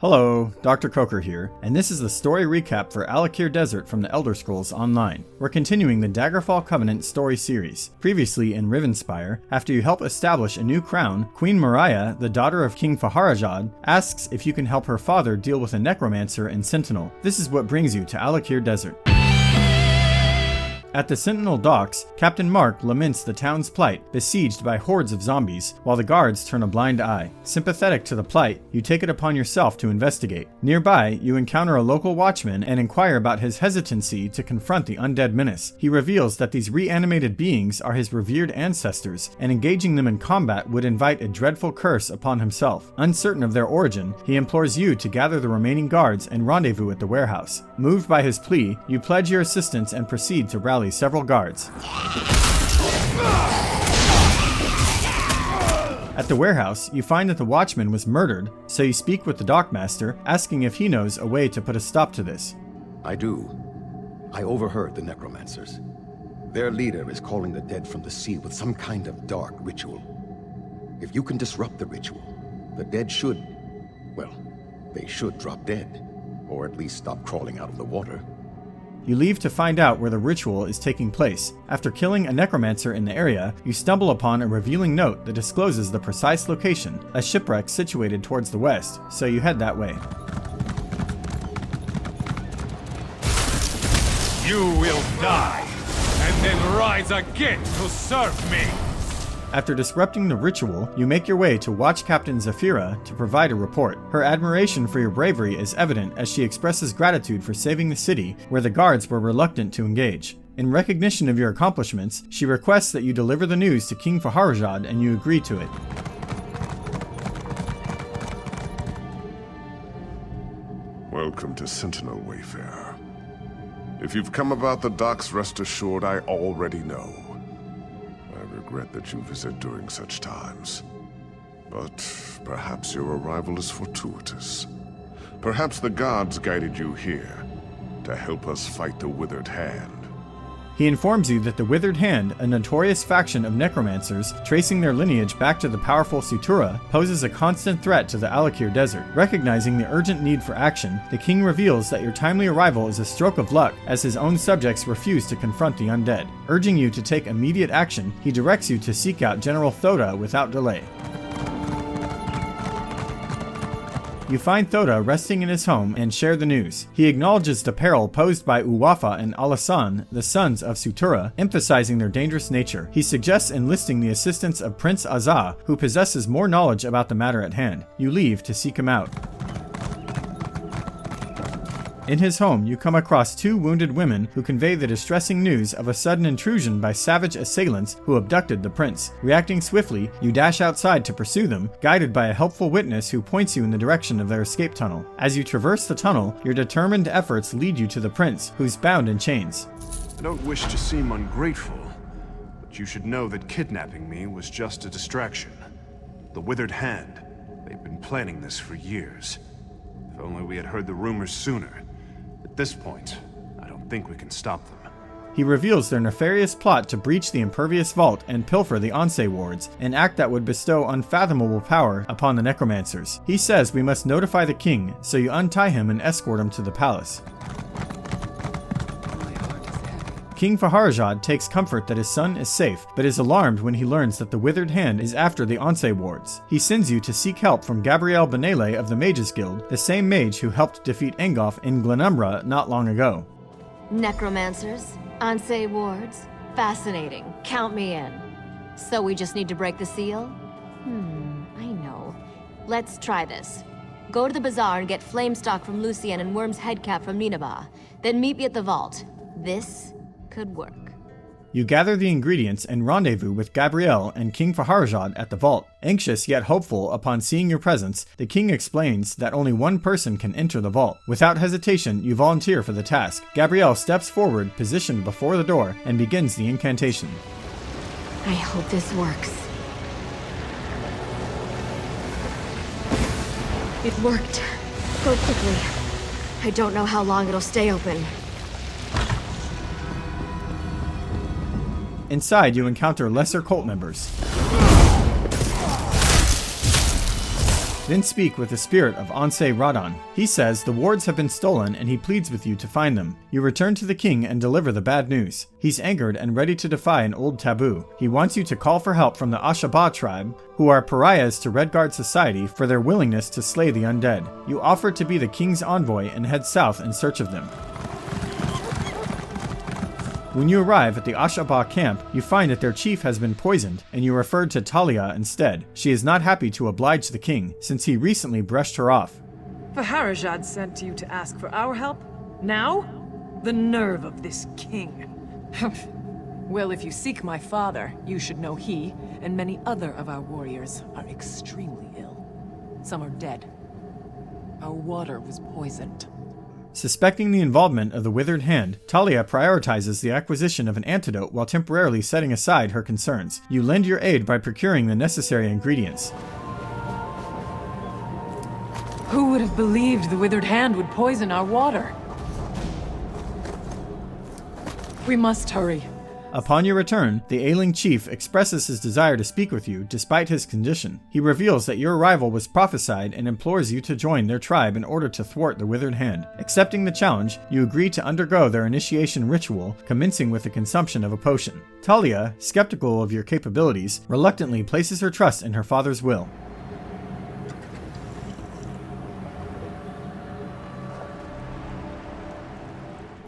Hello, Dr. Coker here, and this is the story recap for Alik'r Desert from the Elder Scrolls Online. We're continuing the Daggerfall Covenant story series. Previously in Rivenspire, after you help establish a new crown, Queen Morwha, the daughter of King Faharajad, asks if you can help her father deal with a necromancer and sentinel. This is what brings you to Alik'r Desert. At the Sentinel docks, Captain Mark laments the town's plight, besieged by hordes of zombies, while the guards turn a blind eye. Sympathetic to the plight, you take it upon yourself to investigate. Nearby, you encounter a local watchman and inquire about his hesitancy to confront the undead menace. He reveals that these reanimated beings are his revered ancestors, and engaging them in combat would invite a dreadful curse upon himself. Uncertain of their origin, he implores you to gather the remaining guards and rendezvous at the warehouse. Moved by his plea, you pledge your assistance and proceed to rally several guards. At the warehouse, you find that the watchman was murdered, so you speak with the dockmaster, asking if he knows a way to put a stop to this. I do. I overheard the necromancers. Their leader is calling the dead from the sea with some kind of dark ritual. If you can disrupt the ritual, the dead should, well, they should drop dead, or at least stop crawling out of the water. You leave to find out where the ritual is taking place. After killing a necromancer in the area, you stumble upon a revealing note that discloses the precise location, a shipwreck situated towards the west, so you head that way. You will die, and then rise again to serve me! After disrupting the ritual, you make your way to Watch Captain Zafira to provide a report. Her admiration for your bravery is evident as she expresses gratitude for saving the city, where the guards were reluctant to engage. In recognition of your accomplishments, she requests that you deliver the news to King Faharajad, and you agree to it. Welcome to Sentinel Wayfarer. If you've come about the docks, rest assured I already know. I regret that you visit during such times. But perhaps your arrival is fortuitous. Perhaps the gods guided you here to help us fight the Withered Hand. He informs you that the Withered Hand, a notorious faction of necromancers tracing their lineage back to the powerful Sutura, poses a constant threat to the Alik'r Desert. Recognizing the urgent need for action, the king reveals that your timely arrival is a stroke of luck, as his own subjects refuse to confront the undead. Urging you to take immediate action, he directs you to seek out General Thoda without delay. You find Thoda resting in his home and share the news. He acknowledges the peril posed by Uwafa and Alasan, the sons of Sutura, emphasizing their dangerous nature. He suggests enlisting the assistance of Prince Azah, who possesses more knowledge about the matter at hand. You leave to seek him out. In his home, you come across two wounded women who convey the distressing news of a sudden intrusion by savage assailants who abducted the prince. Reacting swiftly, you dash outside to pursue them, guided by a helpful witness who points you in the direction of their escape tunnel. As you traverse the tunnel, your determined efforts lead you to the prince, who's bound in chains. I don't wish to seem ungrateful, but you should know that kidnapping me was just a distraction. The Withered Hand, they've been planning this for years. If only we had heard the rumors sooner. At this point, I don't think we can stop them. He reveals their nefarious plot to breach the Impervious Vault and pilfer the Ansei wards, an act that would bestow unfathomable power upon the necromancers. He says we must notify the king, so you untie him and escort him to the palace. King Faharajad takes comfort that his son is safe, but is alarmed when he learns that the Withered Hand is after the Ansei wards. He sends you to seek help from Gabriel Benele of the Mages Guild, the same mage who helped defeat Engoff in Glenumbra not long ago. Necromancers? Ansei wards? Fascinating. Count me in. So we just need to break the seal? I know. Let's try this. Go to the bazaar and get Flamestock from Lucien and Worm's Headcap from Nineveh. Then meet me at the vault. This could work. You gather the ingredients and rendezvous with Gabriel and King Faharajad at the vault. Anxious yet hopeful upon seeing your presence, the king explains that only one person can enter the vault. Without hesitation, you volunteer for the task. Gabriel steps forward, positioned before the door, and begins the incantation. I hope this works. It worked. Go quickly. I don't know how long it'll stay open. Inside, you encounter lesser cult members. Then speak with the spirit of Ansei Radan. He says the wards have been stolen and he pleads with you to find them. You return to the king and deliver the bad news. He's angered and ready to defy an old taboo. He wants you to call for help from the Ashaba tribe, who are pariahs to Redguard society for their willingness to slay the undead. You offer to be the king's envoy and head south in search of them. When you arrive at the Ashaba camp, you find that their chief has been poisoned, and you referred to Talia instead. She is not happy to oblige the king, since he recently brushed her off. Faharajad sent you to ask for our help? Now? The nerve of this king. Well, if you seek my father, you should know he and many other of our warriors are extremely ill. Some are dead. Our water was poisoned. Suspecting the involvement of the Withered Hand, Talia prioritizes the acquisition of an antidote while temporarily setting aside her concerns. You lend your aid by procuring the necessary ingredients. Who would have believed the Withered Hand would poison our water? We must hurry. Upon your return, the ailing chief expresses his desire to speak with you despite his condition. He reveals that your arrival was prophesied and implores you to join their tribe in order to thwart the Withered Hand. Accepting the challenge, you agree to undergo their initiation ritual, commencing with the consumption of a potion. Talia, skeptical of your capabilities, reluctantly places her trust in her father's will.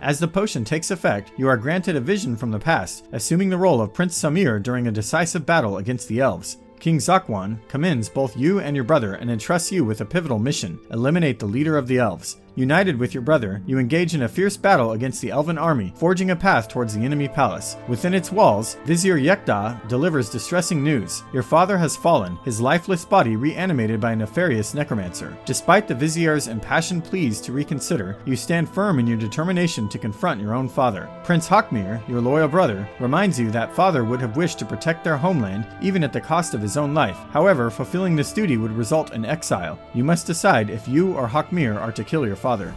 As the potion takes effect, you are granted a vision from the past, assuming the role of Prince Samir during a decisive battle against the elves. King Zakwan commends both you and your brother and entrusts you with a pivotal mission: eliminate the leader of the elves. United with your brother, you engage in a fierce battle against the elven army, forging a path towards the enemy palace. Within its walls, Vizier Yekta delivers distressing news. Your father has fallen, his lifeless body reanimated by a nefarious necromancer. Despite the Vizier's impassioned pleas to reconsider, you stand firm in your determination to confront your own father. Prince Hakmir, your loyal brother, reminds you that father would have wished to protect their homeland, even at the cost of his own life. However, fulfilling this duty would result in exile. You must decide if you or Hakmir are to kill your father.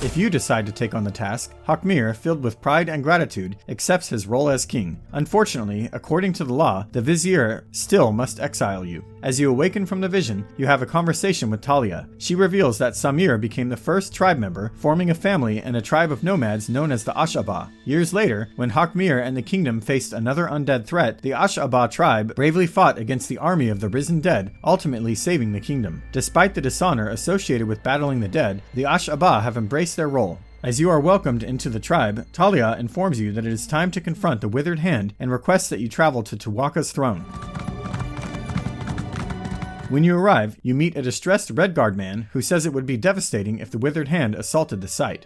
If you decide to take on the task, Hakmir, filled with pride and gratitude, accepts his role as king. Unfortunately, according to the law, the vizier still must exile you. As you awaken from the vision, you have a conversation with Talia. She reveals that Samir became the first tribe member, forming a family and a tribe of nomads known as the Ashaba. Years later, when Hakmir and the kingdom faced another undead threat, the Ashaba tribe bravely fought against the army of the risen dead, ultimately saving the kingdom. Despite the dishonor associated with battling the dead, the Ashaba have embraced their role. As you are welcomed into the tribe, Talia informs you that it is time to confront the Withered Hand and requests that you travel to Tuwaka's throne. When you arrive, you meet a distressed Redguard man who says it would be devastating if the Withered Hand assaulted the site.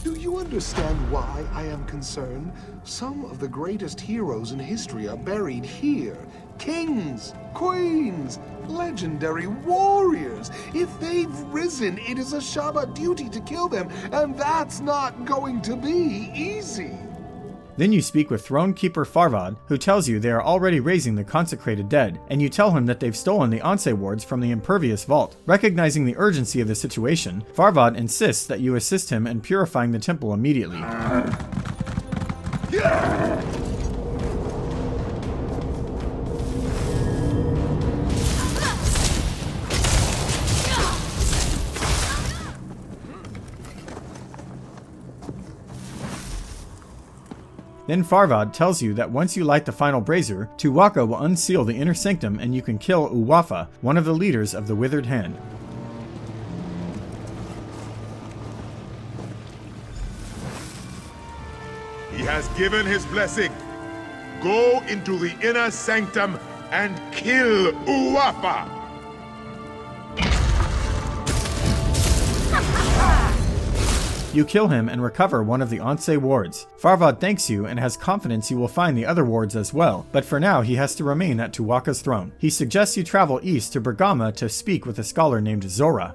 Do you understand why I am concerned? Some of the greatest heroes in history are buried here. Kings, queens, legendary warriors. If they've risen, it is a Shaba duty to kill them, and that's not going to be easy. Then you speak with Throne Keeper Farvad, who tells you they are already raising the consecrated dead, and you tell him that they've stolen the Ansei wards from the Impervious Vault. Recognizing the urgency of the situation, Farvad insists that you assist him in purifying the temple immediately. Then Farvad tells you that once you light the final brazier, Tuwaka will unseal the inner sanctum and you can kill Uwafa, one of the leaders of the Withered Hand. He has given his blessing. Go into the inner sanctum and kill Uwafa! You kill him and recover one of the Ansei wards. Farvad thanks you and has confidence you will find the other wards as well, but for now he has to remain at Tuwaka's throne. He suggests you travel east to Bergama to speak with a scholar named Zora.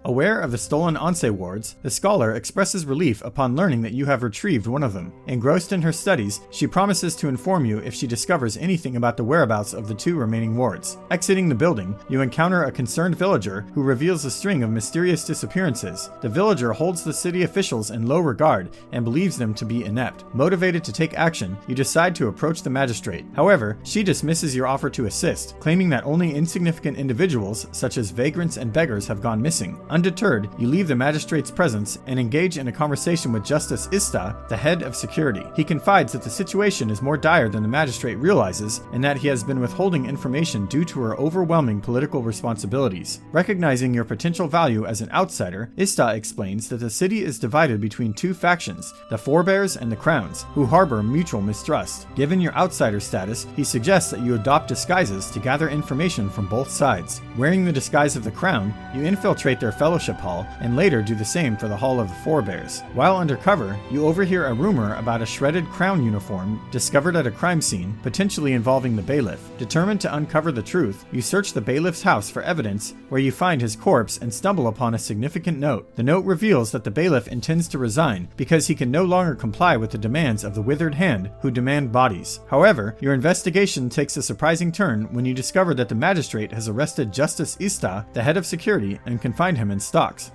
Aware of the stolen Ansei wards, the scholar expresses relief upon learning that you have retrieved one of them. Engrossed in her studies, she promises to inform you if she discovers anything about the whereabouts of the 2 remaining wards. Exiting the building, you encounter a concerned villager who reveals a string of mysterious disappearances. The villager holds the city officials in low regard and believes them to be inept. Motivated to take action, you decide to approach the magistrate. However, she dismisses your offer to assist, claiming that only insignificant individuals, such as vagrants and beggars, have gone missing. Undeterred, you leave the magistrate's presence and engage in a conversation with Justice Ista, the head of security. He confides that the situation is more dire than the magistrate realizes, and that he has been withholding information due to her overwhelming political responsibilities. Recognizing your potential value as an outsider, Ista explains that the city is divided between 2 factions, the Forebears and the Crowns, who harbor mutual mistrust. Given your outsider status, he suggests that you adopt disguises to gather information from both sides. Wearing the disguise of the Crown, you infiltrate their fellowship hall and later do the same for the Hall of the Forebears. While undercover, you overhear a rumor about a shredded crown uniform discovered at a crime scene, potentially involving the bailiff. Determined to uncover the truth, you search the bailiff's house for evidence, where you find his corpse and stumble upon a significant note. The note reveals that the bailiff intends to resign because he can no longer comply with the demands of the Withered Hand, who demand bodies. However, your investigation takes a surprising turn when you discover that the magistrate has arrested Justice Ista, the head of security, and confined him in stocks.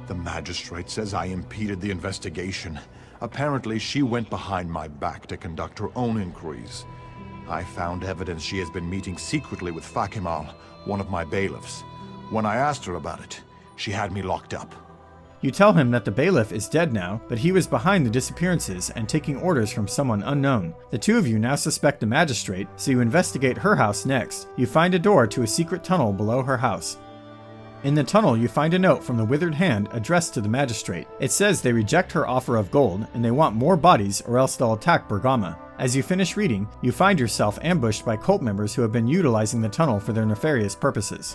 The magistrate says I impeded the investigation. Apparently, she went behind my back to conduct her own inquiries. I found evidence she has been meeting secretly with Fakimal, one of my bailiffs. When I asked her about it, she had me locked up. You tell him that the bailiff is dead now, but he was behind the disappearances and taking orders from someone unknown. The 2 of you now suspect the magistrate, so you investigate her house next. You find a door to a secret tunnel below her house. In the tunnel, you find a note from the Withered Hand addressed to the magistrate. It says they reject her offer of gold, and they want more bodies or else they'll attack Bergama. As you finish reading, you find yourself ambushed by cult members who have been utilizing the tunnel for their nefarious purposes.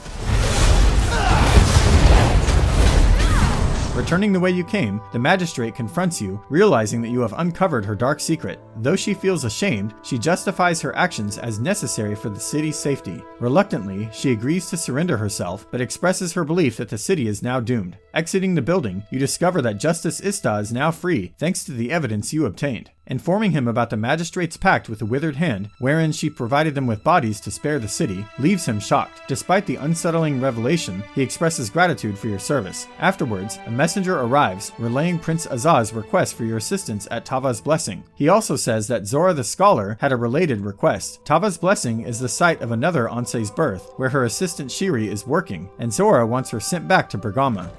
Returning the way you came, the magistrate confronts you, realizing that you have uncovered her dark secret. Though she feels ashamed, she justifies her actions as necessary for the city's safety. Reluctantly, she agrees to surrender herself, but expresses her belief that the city is now doomed. Exiting the building, you discover that Justice Ista is now free, thanks to the evidence you obtained. Informing him about the magistrate's pact with the Withered Hand, wherein she provided them with bodies to spare the city, leaves him shocked. Despite the unsettling revelation, he expresses gratitude for your service. Afterwards, a messenger arrives, relaying Prince Azah's request for your assistance at Tava's blessing. He also says that Zora the Scholar had a related request. Tava's blessing is the site of another Ansei's birth, where her assistant Shiri is working, and Zora wants her sent back to Bergama.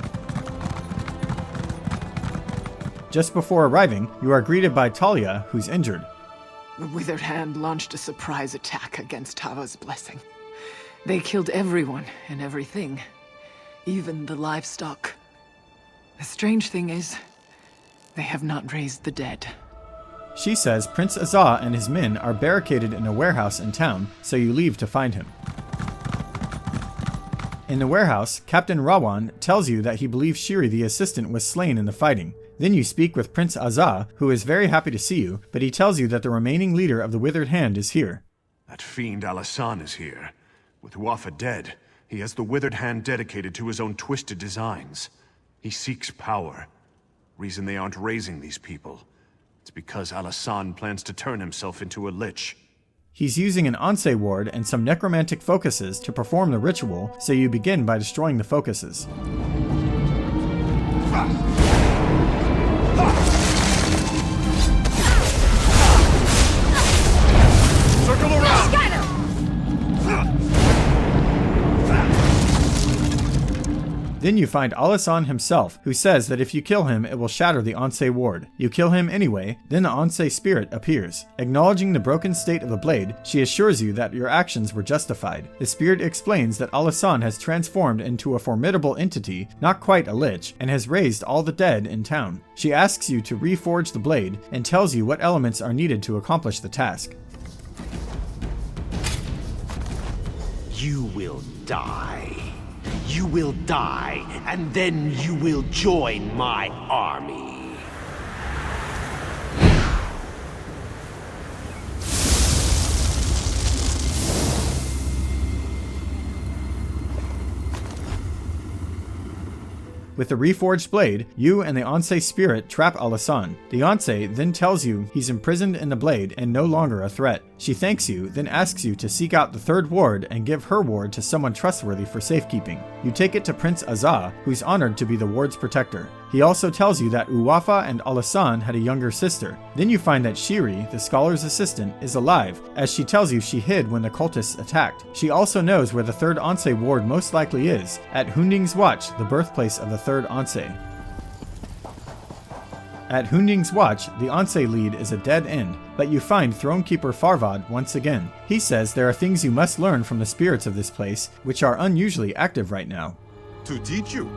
Just before arriving, you are greeted by Talia, who's injured. The Withered Hand launched a surprise attack against Tava's blessing. They killed everyone and everything, even the livestock. The strange thing is, they have not raised the dead. She says Prince Azah and his men are barricaded in a warehouse in town, so you leave to find him. In the warehouse, Captain Rawan tells you that he believes Shiri the assistant was slain in the fighting. Then you speak with Prince Azah, who is very happy to see you, but he tells you that the remaining leader of the Withered Hand is here. That fiend Alasan is here. With Uwafa dead, he has the Withered Hand dedicated to his own twisted designs. He seeks power. Reason they aren't raising these people. It's because Alasan plans to turn himself into a lich. He's using an Ansei ward and some necromantic focuses to perform the ritual, so you begin by destroying the focuses. Circle around! Then you find Alasan himself, who says that if you kill him, it will shatter the Ansei ward. You kill him anyway, then the Ansei spirit appears. Acknowledging the broken state of the blade, she assures you that your actions were justified. The spirit explains that Alasan has transformed into a formidable entity, not quite a lich, and has raised all the dead in town. She asks you to reforge the blade, and tells you what elements are needed to accomplish the task. You will die. You will die, and then you will join my army. With the reforged blade, you and the Ansei spirit trap Alasan. The Ansei then tells you he's imprisoned in the blade and no longer a threat. She thanks you, then asks you to seek out the third ward and give her ward to someone trustworthy for safekeeping. You take it to Prince Azah, who's honored to be the ward's protector. He also tells you that Uwafa and Alasan had a younger sister. Then you find that Shiri, the scholar's assistant, is alive, as she tells you she hid when the cultists attacked. She also knows where the third Ansei ward most likely is, at Hunding's Watch, the birthplace of the third Ansei. At Hunding's Watch, the Ansei lead is a dead end, but you find Thronekeeper Farvad once again. He says there are things you must learn from the spirits of this place, which are unusually active right now. To teach you,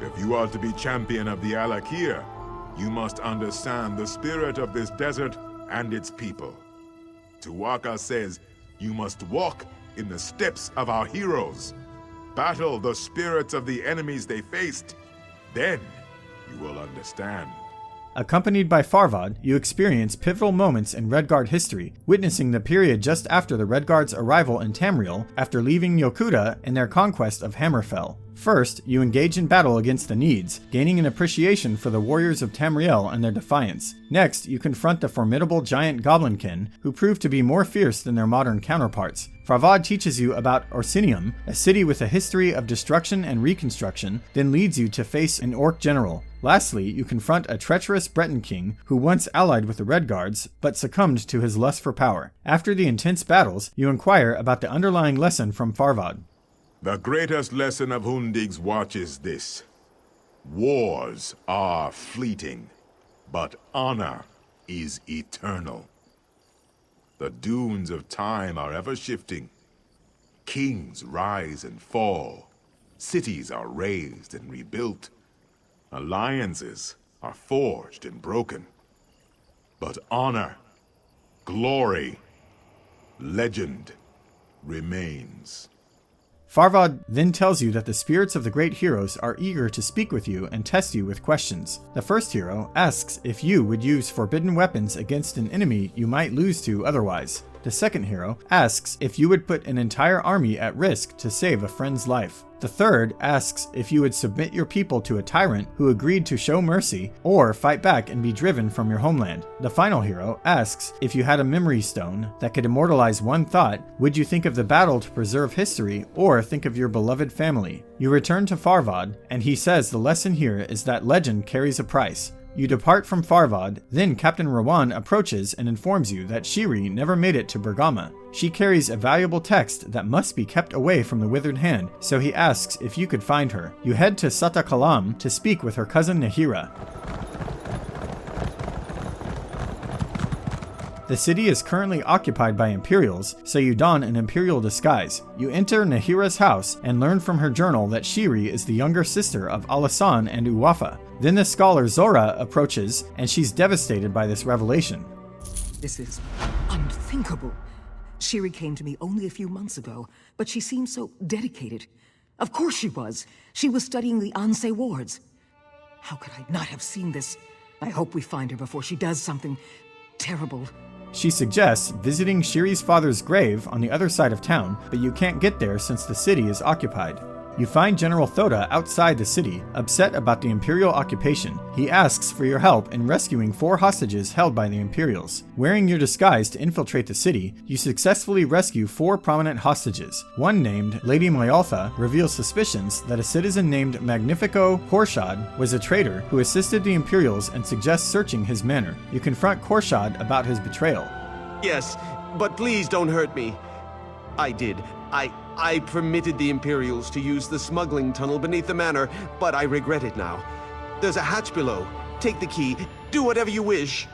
if you are to be champion of the Alik'r, you must understand the spirit of this desert and its people. Tuwaka says you must walk in the steps of our heroes, battle the spirits of the enemies they faced. Then you will understand. Accompanied by Farvad, you experience pivotal moments in Redguard history, witnessing the period just after the Redguard's arrival in Tamriel after leaving Yokuda and their conquest of Hammerfell. First, you engage in battle against the Needs, gaining an appreciation for the warriors of Tamriel and their defiance. Next, you confront the formidable giant Goblinkin, who prove to be more fierce than their modern counterparts. Farvad teaches you about Orsinium, a city with a history of destruction and reconstruction, then leads you to face an orc general. Lastly, you confront a treacherous Breton king who once allied with the Redguards, but succumbed to his lust for power. After the intense battles, you inquire about the underlying lesson from Farvad. The greatest lesson of Hunding's Watch is this. Wars are fleeting, but honor is eternal. The dunes of time are ever shifting. Kings rise and fall. Cities are raised and rebuilt. Alliances are forged and broken. But honor, glory, legend remains. Farvad then tells you that the spirits of the great heroes are eager to speak with you and test you with questions. The first hero asks if you would use forbidden weapons against an enemy you might lose to otherwise. The second hero asks if you would put an entire army at risk to save a friend's life. The third asks if you would submit your people to a tyrant who agreed to show mercy, or fight back and be driven from your homeland. The final hero asks if you had a memory stone that could immortalize one thought, would you think of the battle to preserve history, or think of your beloved family? You return to Farvad, and he says the lesson here is that legend carries a price. You depart from Farvad, then Captain Rawan approaches and informs you that Shiri never made it to Bergama. She carries a valuable text that must be kept away from the Withered Hand, so he asks if you could find her. You head to Sata Kalam to speak with her cousin Nahira. The city is currently occupied by Imperials, so you don an Imperial disguise. You enter Nahira's house and learn from her journal that Shiri is the younger sister of Alasan and Uwafa. Then the scholar Zora approaches, and she's devastated by this revelation. This is unthinkable. Shiri came to me only a few months ago, but she seemed so dedicated. Of course she was. She was studying the Ansei wards. How could I not have seen this? I hope we find her before she does something terrible. She suggests visiting Shiri's father's grave on the other side of town, but you can't get there since the city is occupied. You find General Thoda outside the city, upset about the Imperial occupation. He asks for your help in rescuing 4 hostages held by the Imperials. Wearing your disguise to infiltrate the city, you successfully rescue 4 prominent hostages. One named Lady Myaltha reveals suspicions that a citizen named Magnifico Korshad was a traitor who assisted the Imperials and suggests searching his manor. You confront Korshad about his betrayal. Yes, but please don't hurt me. I did. I permitted the Imperials to use the smuggling tunnel beneath the manor, but I regret it now. There's a hatch below. Take the key. Do whatever you wish.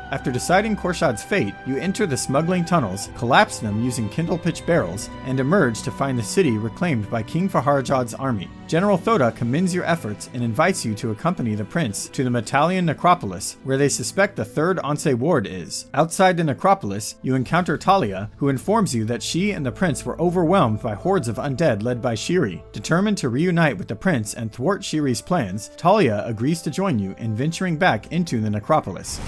After deciding Korshad's fate, you enter the smuggling tunnels, collapse them using kindle pitch barrels, and emerge to find the city reclaimed by King Faharjad's army. General Thoda commends your efforts and invites you to accompany the prince to the Metalian necropolis, where they suspect the third Ansei ward is. Outside the necropolis, you encounter Talia, who informs you that she and the prince were overwhelmed by hordes of undead led by Shiri. Determined to reunite with the prince and thwart Shiri's plans, Talia agrees to join you in venturing back into the necropolis.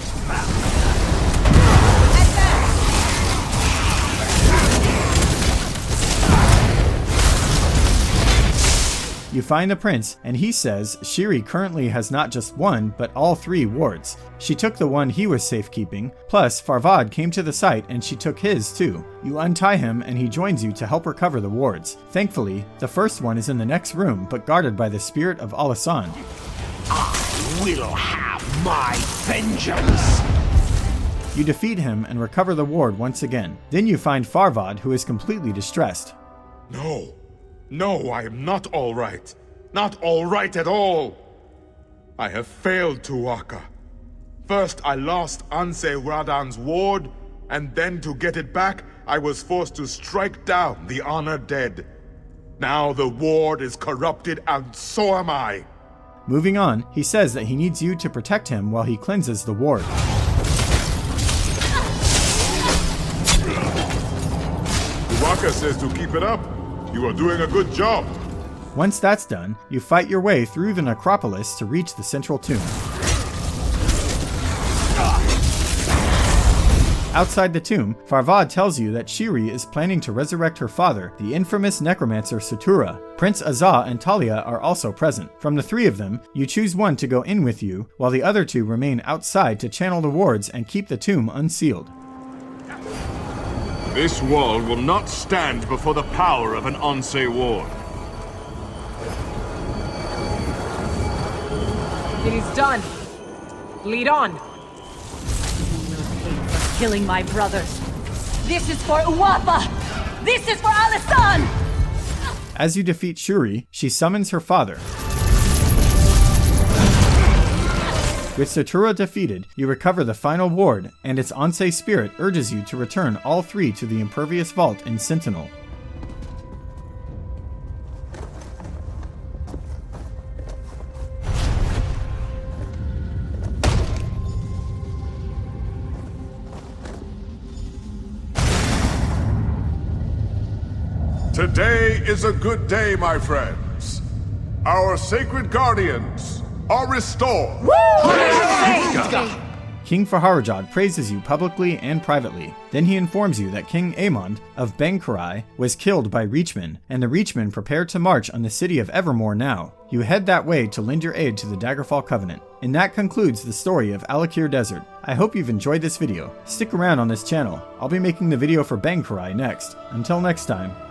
You You find the prince, and he says Shiri currently has not just one, but all 3 wards. She took the one he was safekeeping, plus Farvad came to the site and she took his too. You untie him and he joins you to help recover the wards. Thankfully, the first one is in the next room, but guarded by the spirit of Alasan. I will have my vengeance! You defeat him and recover the ward once again. Then you find Farvad, who is completely distressed. No. No, I am not all right. Not all right at all. I have failed Tuwaka. First, I lost Ansei Radan's ward, and then to get it back, I was forced to strike down the honored dead. Now the ward is corrupted, and so am I. Moving on, he says that he needs you to protect him while he cleanses the ward. Uwafa says to keep it up. You are doing a good job. Once that's done, you fight your way through the necropolis to reach the central tomb. Outside the tomb, Farvad tells you that Shiri is planning to resurrect her father, the infamous necromancer Sutura. Prince Azah and Talia are also present. From the 3 of them, you choose one to go in with you, while the other 2 remain outside to channel the wards and keep the tomb unsealed. This wall will not stand before the power of an Ansei ward. It is done. Lead on. You will pay for killing my brothers. This is for Uwafa! This is for Alasan! As you defeat Shuri, she summons her father. With Sutura defeated, you recover the final ward, and its Ansei spirit urges you to return all 3 to the Impervious Vault in Sentinel. Today is a good day, my friends. Our sacred guardians are restored. King Faharajad praises you publicly and privately. Then he informs you that King Aemond of Bengkarai was killed by Reachmen, and the Reachmen prepare to march on the city of Evermore now. You head that way to lend your aid to the Daggerfall Covenant. And that concludes the story of Alik'r Desert. I hope you've enjoyed this video. Stick around on this channel. I'll be making the video for Bengkarai next. Until next time.